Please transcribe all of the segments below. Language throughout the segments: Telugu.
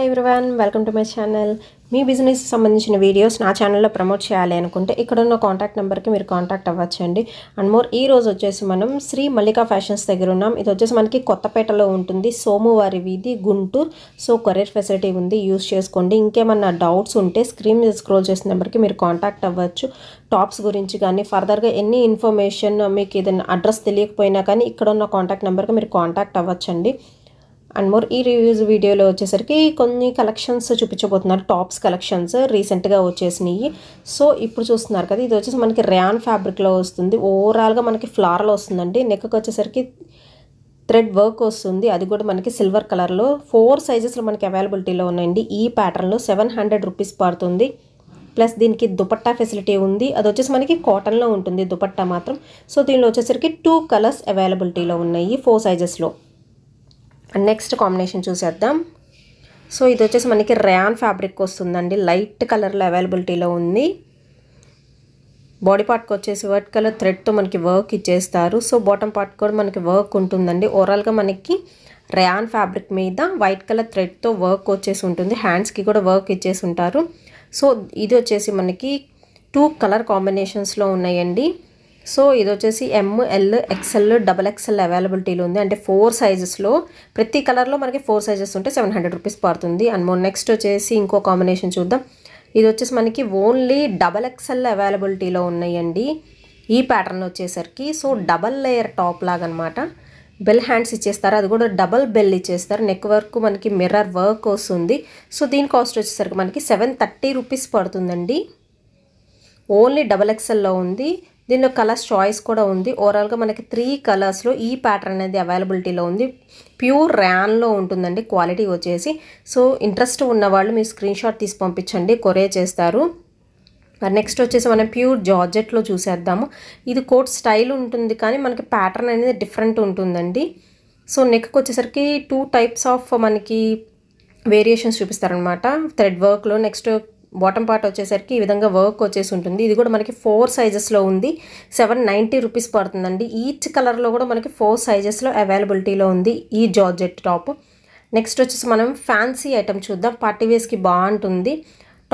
Hi everyone, welcome to my channel. Me business సంబంధించిన వీడియోస్ నా ఛానల్లో ప్రమోట్ చేయాలి అనుకుంటే ఇక్కడ ఉన్న కాంటాక్ట్ నెంబర్కి మీరు కాంటాక్ట్ అవ్వచ్చండి. అండ్ మోర్ ఈ రోజు వచ్చేసి మనం శ్రీ మల్లికా ఫ్యాషన్స్ దగ్గర ఉన్నాం. ఇది వచ్చేసి మనకి కొత్తపేటలో ఉంటుంది, సోమువారి వీధి, గుంటూరు. సో కొరియర్ ఫెసిలిటీ ఉంది, యూస్ చేసుకోండి. ఇంకేమన్నా డౌట్స్ ఉంటే స్క్రీన్ మీద స్క్రోల్ చేసిన నెంబర్కి మీరు కాంటాక్ట్ అవ్వచ్చు. టాప్స్ గురించి కానీ ఫర్దర్గా ఎన్ని ఇన్ఫర్మేషన్ మీకు ఏదైనా అడ్రస్ తెలియకపోయినా కానీ ఇక్కడ ఉన్న కాంటాక్ట్ నెంబర్కి మీరు కాంటాక్ట్ అవ్వచ్చండి. అండ్ మోర్ ఈ రివ్యూస్ వీడియోలో వచ్చేసరికి కొన్ని కలెక్షన్స్ చూపించబోతున్నారు, టాప్స్ కలెక్షన్స్ రీసెంట్గా వచ్చేసినాయి. సో ఇప్పుడు చూస్తున్నారు కదా, ఇది వచ్చేసి మనకి ర్యాన్ ఫ్యాబ్రిక్లో వస్తుంది. ఓవరాల్గా మనకి ఫ్లారల్ వస్తుందండి. నెక్కి వచ్చేసరికి థ్రెడ్ వర్క్ వస్తుంది, అది కూడా మనకి సిల్వర్ కలర్లో 4 సైజెస్లో మనకి అవైలబిలిటీలో ఉన్నాయండి. ఈ ప్యాటర్న్లో 700 రూపీస్ పడుతుంది. ప్లస్ దీనికి దుపట్టా ఫెసిలిటీ ఉంది, అది వచ్చేసి మనకి కాటన్లో ఉంటుంది దుపట్టా మాత్రం. సో దీనిలో వచ్చేసరికి 2 కలర్స్ అవైలబిలిటీలో ఉన్నాయి 4 సైజెస్లో. అండ్ నెక్స్ట్ కాంబినేషన్ చూసేద్దాం. సో ఇది వచ్చేసి మనకి ర్యాన్ ఫ్యాబ్రిక్ వస్తుందండి, లైట్ కలర్లో అవైలబిలిటీలో ఉంది. బాడీ పార్ట్కి వచ్చేసి వైట్ కలర్ థ్రెడ్తో మనకి వర్క్ ఇచ్చేస్తారు. సో బాటమ్ పార్ట్ కూడా మనకి వర్క్ ఉంటుందండి. ఓవరాల్గా మనకి ర్యాన్ ఫ్యాబ్రిక్ మీద వైట్ కలర్ థ్రెడ్తో వర్క్ వచ్చేసి ఉంటుంది, హ్యాండ్స్కి కూడా వర్క్ ఇచ్చేసి ఉంటారు. సో ఇది వచ్చేసి మనకి 2 కలర్ కాంబినేషన్స్లో ఉన్నాయండి. సో ఇది వచ్చేసి ML, XL, XXL అవైలబిలిటీలో ఉంది. అంటే 4 సైజెస్లో, ప్రతి కలర్లో మనకి 4 సైజెస్ ఉంటే 700 రూపీస్ పడుతుంది. అండ్ మోర్ నెక్స్ట్ వచ్చేసి ఇంకో కాంబినేషన్ చూద్దాం. ఇది వచ్చేసి మనకి ఓన్లీ XXL అవైలబిలిటీలో ఉన్నాయండి ఈ ప్యాటర్న్ వచ్చేసరికి. సో డబల్ లేయర్ టాప్ లాగా అనమాట, బెల్ హ్యాండ్స్ ఇచ్చేస్తారు, అది కూడా డబల్ బెల్ ఇచ్చేస్తారు. నెక్ వర్క్ మనకి మిర్రర్ వర్క్ వస్తుంది. సో దీని కాస్ట్ వచ్చేసరికి మనకి 730 రూపీస్ పడుతుందండి. ఓన్లీ XXLలో ఉంది. దీనిలో కలర్స్ చాయిస్ కూడా ఉంది. ఓవరాల్గా మనకి 3 కలర్స్లో ఈ ప్యాటర్న్ అనేది అవైలబిలిటీలో ఉంది. ప్యూర్ ర్యాన్లో ఉంటుందండి క్వాలిటీ వచ్చేసి. సో ఇంట్రెస్ట్ ఉన్నవాళ్ళు మీరు స్క్రీన్ షాట్ తీసి పంపించండి, కొరియర్ చేస్తారు. నెక్స్ట్ వచ్చేసి మనం ప్యూర్ జార్జెట్లో చూసేద్దాము. ఇది కోట్ స్టైల్ ఉంటుంది కానీ మనకి ప్యాటర్న్ అనేది డిఫరెంట్ ఉంటుందండి. సో నెక్కి వచ్చేసరికి 2 టైప్స్ ఆఫ్ మనకి వేరియేషన్స్ చూపిస్తారనమాట థ్రెడ్ వర్క్లో. నెక్స్ట్ బాటమ్ పార్ట్ వచ్చేసరికి ఈ విధంగా వర్క్ వచ్చేసి ఉంటుంది. ఇది కూడా మనకి 4 సైజెస్లో ఉంది, 790 రూపీస్ పడుతుందండి. ఈచ్ కలర్లో కూడా మనకి 4 సైజెస్లో అవైలబిలిటీలో ఉంది ఈ జార్జెట్ టాప్. నెక్స్ట్ వచ్చేసి మనం ఫ్యాన్సీ ఐటమ్ చూద్దాం, పార్టీ వేస్కి బాగుంటుంది.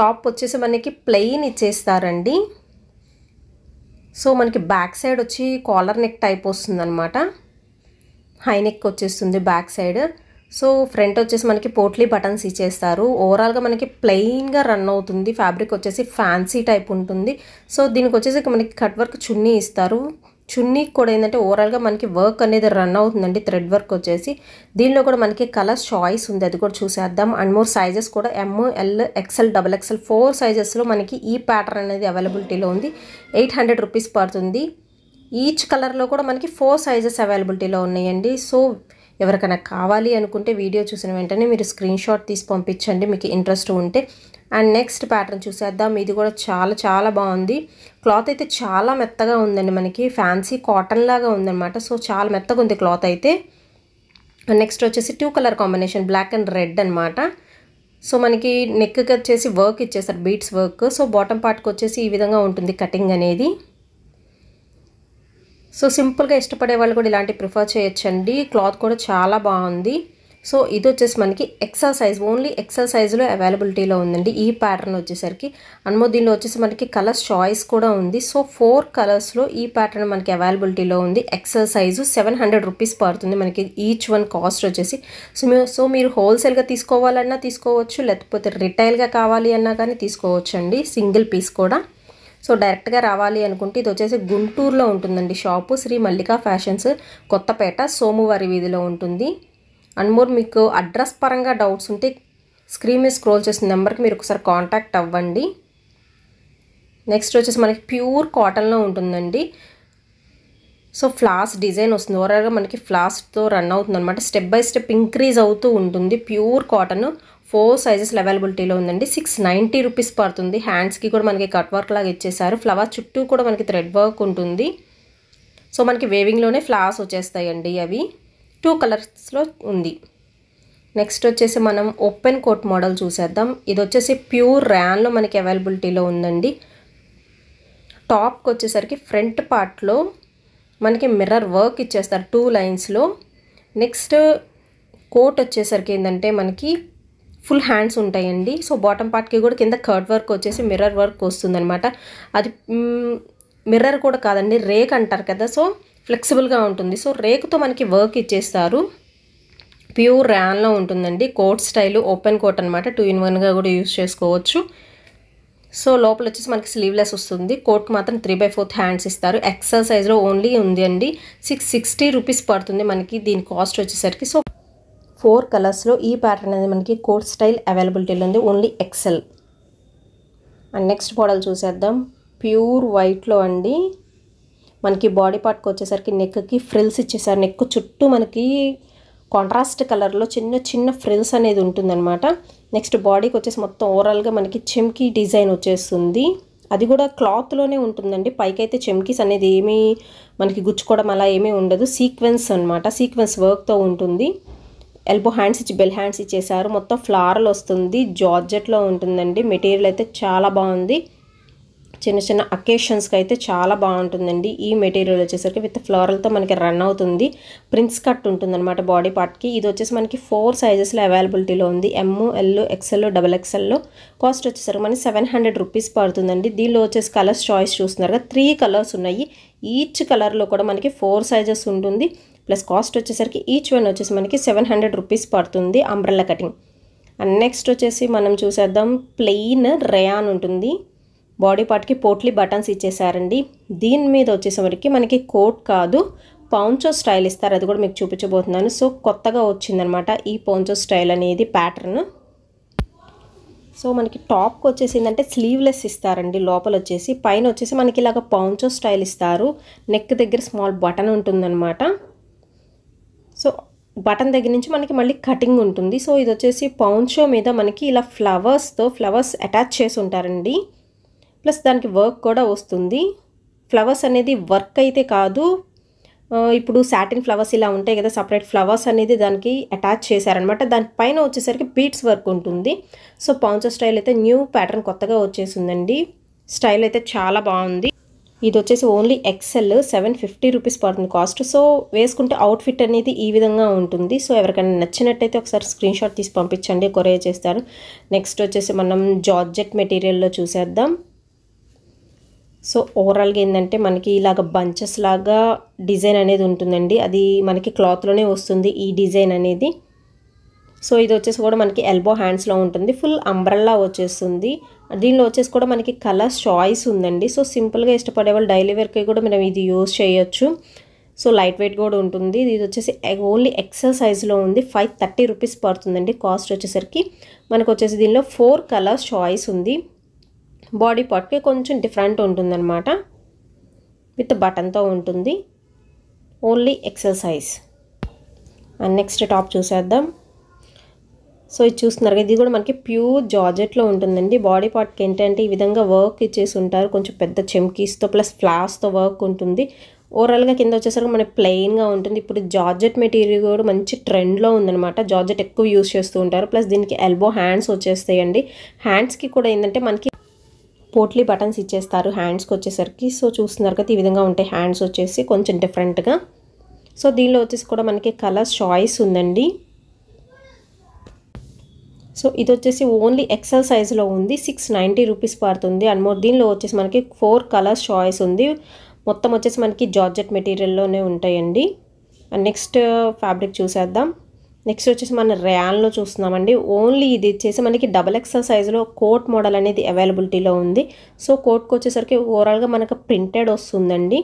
టాప్ వచ్చేసి మనకి ప్లెయిన్ ఇచ్చేస్తారండి. సో మనకి బ్యాక్ సైడ్ వచ్చి కాలర్ నెక్ టైప్ వస్తుంది అనమాట, హై నెక్ వచ్చేస్తుంది బ్యాక్ సైడ్. సో ఫ్రంట్ వచ్చేసి మనకి పోట్లీ బటన్స్ ఇచ్చేస్తారు. ఓవరాల్గా మనకి ప్లెయిన్గా రన్ అవుతుంది. ఫ్యాబ్రిక్ వచ్చేసి ఫ్యాన్సీ టైప్ ఉంటుంది. సో దీనికి వచ్చేసి మనకి కట్ వర్క్ చున్నీ ఇస్తారు. చున్నీ కూడా ఏంటంటే ఓవరాల్గా మనకి వర్క్ అనేది రన్ అవుతుందండి, థ్రెడ్ వర్క్ వచ్చేసి. దీనిలో కూడా మనకి కలర్స్ చాయిస్ ఉంది, అది కూడా చూసేద్దాం. అండ్ మోర్ సైజెస్ కూడా ML, XL, XXL 4 సైజెస్లో మనకి ఈ ప్యాటర్న్ అనేది అవైలబిలిటీలో ఉంది. 800 రూపీస్ పడుతుంది. ఈచ్ కలర్లో కూడా మనకి 4 సైజెస్ అవైలబిలిటీలో ఉన్నాయండి. సో ఎవరికైనా కావాలి అనుకుంటే వీడియో చూసిన వెంటనే మీరు స్క్రీన్ షాట్ తీసి పంపించండి మీకు ఇంట్రెస్ట్ ఉంటే. అండ్ నెక్స్ట్ ప్యాటర్న్ చూసేద్దాం. ఇది కూడా చాలా చాలా బాగుంది. క్లాత్ అయితే చాలా మెత్తగా ఉందండి, మనకి ఫ్యాన్సీ కాటన్ లాగా ఉందన్నమాట. సో చాలా మెత్తగా ఉంది క్లాత్ అయితే. నెక్స్ట్ వచ్చేసి 2 colour combination, black and red అనమాట. సో మనకి నెక్కి వచ్చేసి వర్క్ ఇచ్చేస్తారు, బీట్స్ వర్క్. సో బాటమ్ పార్ట్కి వచ్చేసి ఈ విధంగా ఉంటుంది కటింగ్ అనేది. సో సింపుల్గా ఇష్టపడే వాళ్ళు కూడా ఇలాంటి ప్రిఫర్ చేయొచ్చండి. క్లాత్ కూడా చాలా బాగుంది. సో ఇది వచ్చేసి మనకి XL సైజ్, ఓన్లీ XL సైజులో అవైలబిలిటీలో ఉందండి ఈ ప్యాటర్న్ వచ్చేసరికి. అన్నమో దీనిలో వచ్చేసి మనకి కలర్స్ చాయిస్ కూడా ఉంది. సో 4 కలర్స్లో ఈ ప్యాటర్న్ మనకి అవైలబిలిటీలో ఉంది. XL సైజు 700 రూపీస్ పడుతుంది మనకి ఈచ్ వన్ కాస్ట్ వచ్చేసి. సో మీరు హోల్సేల్గా తీసుకోవాలన్నా తీసుకోవచ్చు, లేకపోతే రిటైల్గా కావాలి అన్నా కానీ తీసుకోవచ్చు అండి, సింగిల్ పీస్ కూడా. సో డైరెక్ట్గా రావాలి అనుకుంటే ఇది వచ్చేసి గుంటూరులో ఉంటుందండి షాపు, శ్రీ మల్లికా ఫ్యాషన్స్, కొత్తపేట, సోమువారి వీధిలో ఉంటుంది. అండ్ మోర్ మీకు అడ్రస్ పరంగా డౌట్స్ ఉంటే స్క్రీన్ మీద స్క్రోల్ చేసిన నెంబర్కి మీరు ఒకసారి కాంటాక్ట్ అవ్వండి. నెక్స్ట్ వచ్చేసి మనకి ప్యూర్ కాటన్లో ఉంటుందండి. సో ఫ్లాస్ డిజైన్ వస్తుంది, ఓవరాల్గా మనకి ఫ్లాస్తో రన్ అవుతుంది అనమాట. స్టెప్ బై స్టెప్ ఇంక్రీజ్ అవుతూ ఉంటుంది. ప్యూర్ కాటన్ 4 సైజెస్లో అవైలబిలిటీలో ఉందండి. 690 రూపీస్ పడుతుంది. హ్యాండ్స్కి కూడా మనకి కట్ వర్క్ లాగా ఇచ్చేసారు. ఫ్లవర్ చుట్టూ కూడా మనకి థ్రెడ్ వర్క్ ఉంటుంది. సో మనకి వేవింగ్లోనే ఫ్లవర్స్ వచ్చేస్తాయండి, అవి 2 కలర్స్లో ఉంది. నెక్స్ట్ వచ్చేసి మనం ఓపెన్ కోట్ మోడల్ చూసేద్దాం. ఇది వచ్చేసి ప్యూర్ ర్యాన్లో మనకి అవైలబిలిటీలో ఉందండి. టాప్కి వచ్చేసరికి ఫ్రంట్ పార్ట్లో మనకి మిర్రర్ వర్క్ ఇచ్చేస్తారు 2 లైన్స్లో. నెక్స్ట్ కోట్ వచ్చేసరికి ఏంటంటే మనకి ఫుల్ హ్యాండ్స్ ఉంటాయండి. సో బాటమ్ పార్ట్కి కూడా కింద కర్డ్ వర్క్ వచ్చేసి మిర్రర్ వర్క్ వస్తుందన్నమాట. అది మిర్రర్ కూడా కాదండి, రేక్ అంటారు కదా, సో ఫ్లెక్సిబుల్గా ఉంటుంది. సో రేకుతో మనకి వర్క్ ఇచ్చేస్తారు. ప్యూర్ ర్యాన్లో ఉంటుందండి. కోట్ స్టైల్, ఓపెన్ కోట్ అనమాట. 2 in 1గా కూడా యూస్ చేసుకోవచ్చు. సో లోపల వచ్చేసి మనకి స్లీవ్లెస్ వస్తుంది. కోట్కి మాత్రం 3/4 హ్యాండ్స్ ఇస్తారు. ఎక్సెల్ సైజ్లో ఓన్లీ ఉంది అండి. 660 రూపీస్ పడుతుంది మనకి దీని కాస్ట్ వచ్చేసరికి. సో 4 కలర్స్లో ఈ ప్యాటర్న్ అనేది మనకి కోట్ స్టైల్ అవైలబిలిటీలో ఉంది, only XL. And next model చూసేద్దాం. ప్యూర్ వైట్లో అండి. మనకి బాడీ పార్ట్కి వచ్చేసరికి నెక్కి ఫ్రిల్స్ ఇచ్చేసారు. నెక్ చుట్టూ మనకి కాంట్రాస్ట్ కలర్లో చిన్న చిన్న ఫ్రిల్స్ అనేది ఉంటుందన్నమాట. నెక్స్ట్ బాడీకి వచ్చేసి మొత్తం ఓవరాల్గా మనకి చెమ్కీ డిజైన్ వచ్చేస్తుంది. అది కూడా క్లాత్లోనే ఉంటుందండి. పైకైతే చెమ్కీస్ అనేది ఏమీ మనకి గుచ్చుకోవడం అలా ఏమీ ఉండదు. సీక్వెన్స్ అనమాట, సీక్వెన్స్ వర్క్తో ఉంటుంది. ఎల్బో హ్యాండ్స్ ఇచ్చి బెల్ హ్యాండ్స్ ఇచ్చేసారు. మొత్తం ఫ్లారల్ వస్తుంది. జార్జెట్లో ఉంటుందండి. మెటీరియల్ అయితే చాలా బాగుంది. చిన్న చిన్న అకేషన్స్కి అయితే చాలా బాగుంటుందండి. ఈ మెటీరియల్ వచ్చేసరికి విత్ ఫ్లోరల్తో మనకి రన్ అవుతుంది. ప్రిన్స్ కట్ ఉంటుందన్నమాట బాడీ పార్ట్కి. ఇది వచ్చేసి మనకి 4 సైజెస్లో అవైలబిలిటీలో ఉంది. M, L, XL, XXLలో. కాస్ట్ వచ్చేసరికి మనకి 700 రూపీస్ పడుతుందండి. దీనిలో వచ్చేసి కలర్స్ చాయిస్ చూస్తున్నారు కదా, 3 కలర్స్ ఉన్నాయి. ఈచ్ కలర్లో కూడా మనకి 4 సైజెస్ ఉంటుంది. ప్లస్ కాస్ట్ వచ్చేసరికి ఈచ్ వన్ వచ్చేసి మనకి 700 రూపీస్ పడుతుంది. Umbrella cutting. అండ్ నెక్స్ట్ వచ్చేసి మనం చూసేద్దాం. ప్లెయిన్ రేయాన్ ఉంటుంది. బాడీ పార్ట్కి పోట్లీ బటన్స్ ఇచ్చేసారండి. దీని మీద వచ్చేసరికి మనకి కోట్ కాదు, పౌంచో స్టైల్ ఇస్తారు. అది కూడా మీకు చూపించబోతున్నాను. సో కొత్తగా వచ్చిందనమాట ఈ పౌంచో స్టైల్ అనేది ప్యాటర్న్. సో మనకి టాప్కి వచ్చేసిందంటే స్లీవ్లెస్ ఇస్తారండి. లోపల వచ్చేసి పైన వచ్చేసి మనకి ఇలాగ పౌంచో స్టైల్ ఇస్తారు. నెక్ దగ్గర స్మాల్ బటన్ ఉంటుందన్నమాట. సో బటన్ దగ్గర నుంచి మనకి మళ్ళీ కటింగ్ ఉంటుంది. సో ఇది వచ్చేసి పౌంచో మీద మనకి ఇలా ఫ్లవర్స్ అటాచ్ చేసి ఉంటారండి. ప్లస్ దానికి వర్క్ కూడా వస్తుంది. ఫ్లవర్స్ అనేది వర్క్ అయితే కాదు, ఇప్పుడు సాటిన్ ఫ్లవర్స్ ఇలా ఉంటాయి కదా, సపరేట్ ఫ్లవర్స్ అనేది దానికి అటాచ్ చేశారనమాట. దానిపైన వచ్చేసరికి బీట్స్ వర్క్ ఉంటుంది. సో పౌంచో స్టైల్ అయితే న్యూ ప్యాటర్న్ కొత్తగా వచ్చేసిందండి. స్టైల్ అయితే చాలా బాగుంది. ఇది వచ్చేసి ఓన్లీ ఎక్సెల్, 750 రూపీస్ పడుతుంది కాస్ట్. సో వేసుకుంటే అవుట్ఫిట్ అనేది ఈ విధంగా ఉంటుంది. సో ఎవరికైనా నచ్చినట్టయితే ఒకసారి స్క్రీన్ షాట్ తీసి పంపించండి, కొరియర్ చేస్తారు. నెక్స్ట్ వచ్చేసి మనం జార్జెట్ మెటీరియల్లో చూసేద్దాం. సో ఓవరాల్గా ఏంటంటే మనకి ఇలాగ బంచెస్ లాగా డిజైన్ అనేది ఉంటుందండి. అది మనకి క్లాత్లోనే వస్తుంది ఈ డిజైన్ అనేది. సో ఇది వచ్చేసి కూడా మనకి ఎల్బో హ్యాండ్స్లో ఉంటుంది. ఫుల్ అంబ్రెల్లా వచ్చేస్తుంది. దీనిలో వచ్చేసి కూడా మనకి కలర్స్ చాయిస్ ఉందండి. సో సింపుల్గా ఇష్టపడే వాళ్ళు డైలీ వేర్కి కూడా మనం ఇది యూజ్ చేయొచ్చు. సో లైట్ వెయిట్ కూడా ఉంటుంది. ఇది వచ్చేసి ఓన్లీ ఎక్సెల్ సైజులో ఉంది. 530 రూపీస్ పడుతుందండి కాస్ట్ వచ్చేసరికి. మనకు వచ్చేసి దీనిలో 4 కలర్స్ చాయిస్ ఉంది. బాడీ పార్ట్కి కొంచెం డిఫరెంట్ ఉంటుందన్నమాట. విత్ బటన్తో ఉంటుంది. Only excel size. And next top చూసేద్దాం. సో ఇది చూస్తున్నారు కదా, ఇది కూడా మనకి ప్యూర్ జార్జెట్లో ఉంటుందండి. బాడీ పార్ట్కి ఏంటంటే ఈ విధంగా వర్క్ ఇచ్చేసి ఉంటారు. కొంచెం పెద్ద చెమ్కీస్తో ప్లస్ ఫ్లాస్తో వర్క్ ఉంటుంది. ఓవరాల్గా కింద వచ్చేసరికి మనకి ప్లెయిన్గా ఉంటుంది. ఇప్పుడు జార్జెట్ మెటీరియల్ కూడా మంచి ట్రెండ్లో ఉందన్నమాట. జార్జెట్ ఎక్కువ యూస్ చేస్తూ ఉంటారు. ప్లస్ దీనికి ఎల్బో హ్యాండ్స్ వచ్చేస్తాయండి. హ్యాండ్స్కి కూడా ఏంటంటే మనకి పోట్లీ బటన్స్ ఇచ్చేస్తారు హ్యాండ్స్కి వచ్చేసరికి. సో చూస్తున్నారు కదా, ఈ విధంగా ఉంటాయి హ్యాండ్స్ వచ్చేసి కొంచెం డిఫరెంట్గా. సో దీనిలో వచ్చేసి కూడా మనకి కలర్స్ చాయిస్ ఉందండి. సో ఇది వచ్చేసి ఓన్లీ ఎక్సెల్ సైజులో ఉంది. 690 రూపీస్ పడుతుంది. అండ్ మోర్ దీనిలో వచ్చేసి మనకి 4 కలర్స్ చాయిస్ ఉంది. మొత్తం వచ్చేసి మనకి జార్జెట్ మెటీరియల్లోనే ఉంటాయండి. అండ్ నెక్స్ట్ ఫ్యాబ్రిక్ చూసేద్దాం. నెక్స్ట్ వచ్చేసి మన ర్యాన్లో చూస్తున్నామండి. ఓన్లీ ఇది వచ్చేసి మనకి XXL సైజులో కోట్ మోడల్ అనేది అవైలబిలిటీలో ఉంది. సో కోట్కి వచ్చేసరికి ఓవరాల్గా మనకు ప్రింటెడ్ వస్తుందండి.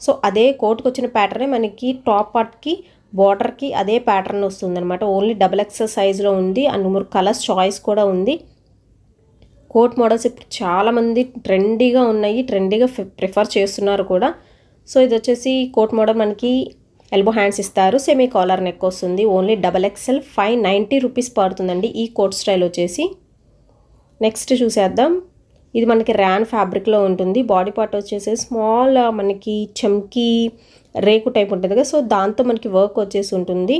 సో అదే కోట్కి వచ్చిన ప్యాటర్నే మనకి టాప్ పార్ట్కి బార్డర్కి అదే ప్యాటర్న్ వస్తుందన్నమాట. ఓన్లీ XXL సైజులో ఉంది. అండ్ 3 కలర్స్ చాయిస్ కూడా ఉంది. కోట్ మోడల్స్ ఇప్పుడు చాలామంది ట్రెండీగా ఉన్నాయి, ట్రెండీగా ప్రిఫర్ చేస్తున్నారు కూడా. సో ఇది వచ్చేసి కోట్ మోడల్ మనకి ఎల్బో హ్యాండ్స్ ఇస్తారు. సెమీ కాలర్ నెక్ వస్తుంది. ఓన్లీ XXL 590 రూపీస్ పడుతుందండి ఈ కోట్ స్టైల్ వచ్చేసి. నెక్స్ట్ చూసేద్దాం. ఇది మనకి ర్యాన్ ఫ్యాబ్రిక్లో ఉంటుంది. బాడీ పార్ట్ వచ్చేసి స్మాల్ మనకి చెమ్కీ రేకు టైప్ ఉంటుంది కదా, సో దాంతో మనకి వర్క్ వచ్చేసి ఉంటుంది.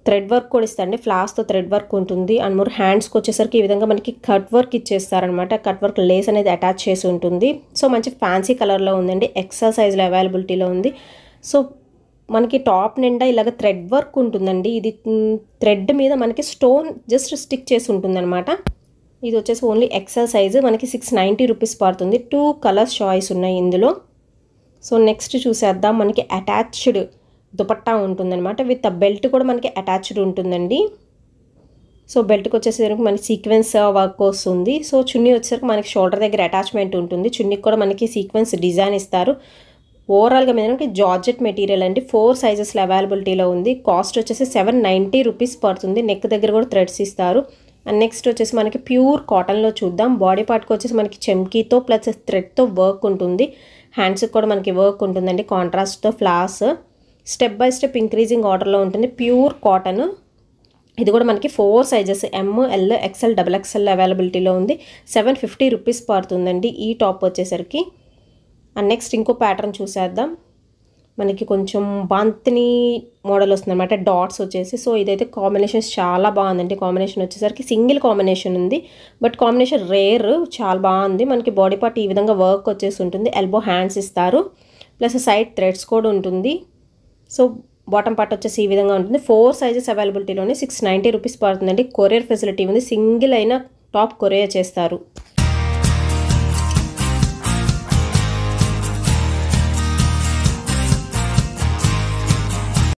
థ్రెడ్ వర్క్ కూడా ఇస్తారండి. ఫ్లాస్తో థ్రెడ్ వర్క్ ఉంటుంది. అండ్ మోర్ హ్యాండ్స్కి వచ్చేసరికి ఈ విధంగా మనకి కట్ వర్క్ ఇచ్చేస్తారనమాట. కట్ వర్క్ లేస్ అనేది అటాచ్ చేసి ఉంటుంది. సో మంచి ఫ్యాన్సీ కలర్లో ఉందండి. ఎక్సెల్ సైజ్లో అవైలబిలిటీలో ఉంది. సో మనకి టాప్ నిండా ఇలాగ థ్రెడ్ వర్క్ ఉంటుందండి. ఇది థ్రెడ్ మీద మనకి స్టోన్ జస్ట్ స్టిక్ చేసి ఉంటుందన్నమాట. ఇది వచ్చేసి ఓన్లీ ఎక్సెల్ సైజు, మనకి 690 రూపీస్ పడుతుంది. 2 కలర్స్ చాయిస్ ఉన్నాయి ఇందులో. సో నెక్స్ట్ చూసేద్దాం. మనకి అటాచ్డ్ దుపట్టా ఉంటుందన్నమాట. విత్ బెల్ట్ కూడా మనకి అటాచ్డ్ ఉంటుందండి. సో బెల్ట్కి వచ్చేసరికి మనకి సీక్వెన్స్ వర్క్ వస్తుంది. సో చున్నీ వచ్చేసరికి మనకి షోల్డర్ దగ్గర అటాచ్మెంట్ ఉంటుంది. చున్నీకి కూడా మనకి సీక్వెన్స్ డిజైన్ ఇస్తారు. ఓవరాల్గా మనకి జార్జెట్ మెటీరియల్ అండి. 4 సైజెస్లో అవైలబిలిటీలో ఉంది. కాస్ట్ వచ్చేసి 790 రూపీస్ పడుతుంది. నెక్ దగ్గర కూడా థ్రెడ్స్ ఇస్తారు. అండ్ నెక్స్ట్ వచ్చేసి మనకి ప్యూర్ కాటన్లో చూద్దాం. బాడీ పార్ట్కి వచ్చేసి మనకి చెమ్కీతో ప్లస్ థ్రెడ్తో వర్క్ ఉంటుంది. హ్యాండ్స్కి కూడా మనకి వర్క్ ఉంటుందండి కాంట్రాస్ట్తో floss. Step by step increasing ఆర్డర్లో ఉంటుంది. Pure cotton. ఇది కూడా మనకి 4 సైజెస్ ML XL XXL అవైలబిలిటీలో ఉంది. 750 రూపీస్ పడుతుందండి ఈ టాప్ వచ్చేసరికి. అండ్ నెక్స్ట్ ఇంకో ప్యాటర్న్ చూసేద్దాం. మనకి కొంచెం బాంతిని మోడల్ వస్తుంది అనమాట, డాట్స్ వచ్చేసి. సో ఇదైతే కాంబినేషన్స్ చాలా బాగుందండి. కాంబినేషన్ వచ్చేసరికి సింగిల్ కాంబినేషన్ ఉంది, బట్ కాంబినేషన్ రేర్, చాలా బాగుంది. మనకి బాడీ పార్ట్ ఈ విధంగా వర్క్ వచ్చేసి ఉంటుంది. ఎల్బో హ్యాండ్స్ ఇస్తారు, ప్లస్ సైడ్ థ్రెడ్స్ కూడా ఉంటుంది. సో బాటమ్ పార్ట్ వచ్చేసి ఈ విధంగా ఉంటుంది. 4 సైజెస్ అవైలబిలిటీలోనే 690 రూపీస్ పడుతుందండి. కొరియర్ ఫెసిలిటీ ఉంది. సింగిల్ అయినా టాప్ కొరియర్ చేస్తారు.